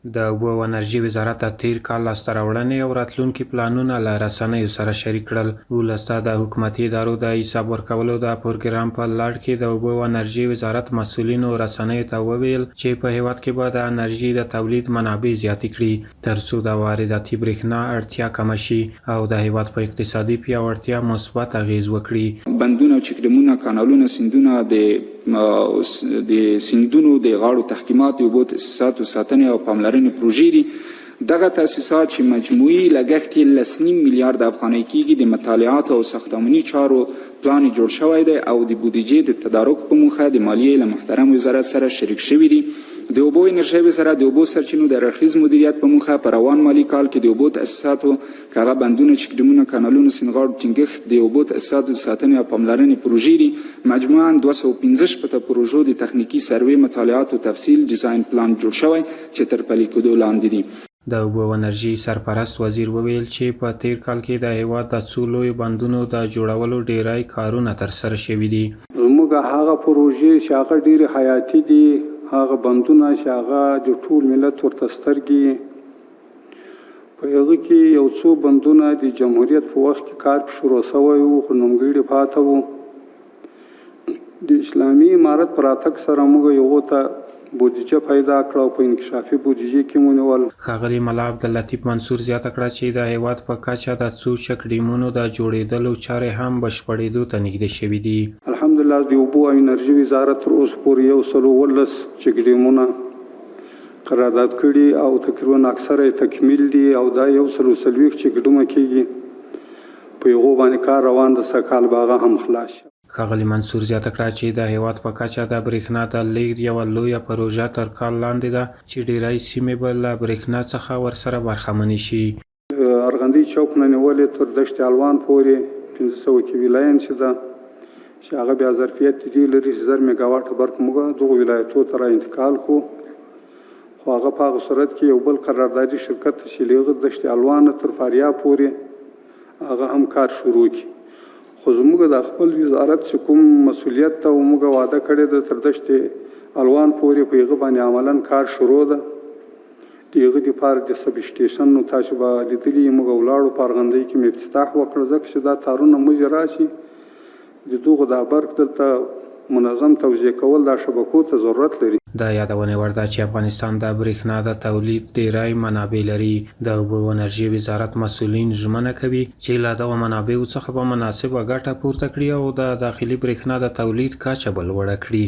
د اوبو او انرژي وزارت د تیر کال لاسته راوړنې او راتلونکي پلانونه له رسنیو سره شریک کړل. ولسته د حکومتي ادارو د حساب ورکولو د پروګرام په لړ کې د اوبو او انرژي وزارت مسؤلینو رسنیو ته وویل چې په هیواد کې به د انرژي د تولید منابع زیاتې کړي ترڅو د وارداتي برېښنا اړتیا کمه شي او د هیواد په اقتصادي پیاوړتیا مثبت اغیز وکړي. بندونه، چکډمونه، کانالونه، سیندونه، د سیندونو د غاړو تحکیمات، اوبو تاسیساتو ساتنې او پاملرنې پروژې دي. دغه تاسیسات چې مجموعي لګښت یې 1.5 میلیارد افغانۍ کېږي، د مطالعاتو او ساختماني چارو پلان جوړ شوی دی او د بودیجې د تدارک په موخه د مالیې له محترم وزارت سره شریک شوي دي. د اوبو انرژۍ وزارت د اوبو سرچینو د هررخیز مدیریت په موخه په روان مالي کال کې د اوبو تاسیساتو کاغه بندونه، چکډمونه، کانالونو، سیندغاړو ټینګښت، د اوبو تاسیساتو ساتنې او پاملرنې پروژې دي. مجموعاً 215 پروژو د تخنیکي سروې، مطالعات او تفصیل ډیزاین پلان جوړ شوی چې تر پلي کېدو لاندې دي. د اوبو او انرژي سرپرست وزیر وویل چې په تیر کال کې د هیواد د څو لویو بندونو د جوړولو ډیری کارونه ترسره شوي دي. زموږ هغه پروژې چې هغه ډېرې حیاتي دي، هغه بندونه چې هغه د ټول ملت ورته سترګې، په هغه کې یو څو بندونه د جمهوریت په وخت کې کار شروع شوی و خو نیمګړي پاته و. د اسلامي امارت په راتګ سره موږ یو ته بودیجه پیدا کړه او په انکشافي بودیجې کې مو نیول. ښاغلي ملا عبداللطیف منصور زیاته کړه چې د هیواد په کچه د څو چکډیمونو د جوړېدلو چارې هم بشپړېدو ته نږدې شوي دي. الحمدلله د اوبو او انرژي وزارت تر اوسه پورې 119 چکډیمونه قرارداد کړي او تقریبا اکثره یې تکمیل دي او دا 140 چکډیمونه کېږي. په هغو باندې کار روان د سږ کال به هغه هم خلاص شي. ښاغلي منصور زیاته کړه چې د هیواد په کچه د برېښنا د لیږد یوه لویه پروژه تر کار لاندې ده چې ډیری سیمې به له برېښنا څخه ورسره برخمنې شي. ارغندې چوک نه نیولې تر دشت الوان پورې 1500 کې ولاین چې ده چې هغه بیا ظرفیت دې لري 1000 میګاواټه برق موږ دغه ولایتو ته را انتقال کو. خو هغه په هغه صورت کې یو بل قراردادي شرکت چې لیږد دشت الوان تر فاریاب پورې هغه هم کار شروع کی. خو زموږ د خپل وزارت چې کوم مسؤلیت ته موږ وعده کړې ده تر دشت الوان پورې په هغه باندې عملاً کار شروع ده. د هغه دپاره د سب سټیشن نو تاسو به لیدلي موږ ولاړو په ارغندۍ کې مې افتتاح وکړ ځکه چې دا تارونه موږ راشي د دغه د برق دلته منظم توزیع کول دا شبکو ته ضرورت لري. د یادونې وړ ده چې افغانستان د برېښنا د تولید ډیری منابع لري. د اوبو او انرژي وزارت مسؤلین ژمنه کوي چې له دغو منابعو څخه به مناسبه ګټه پورته کړي او د داخلي برېښنا د تولید کچه به لوړه کړي.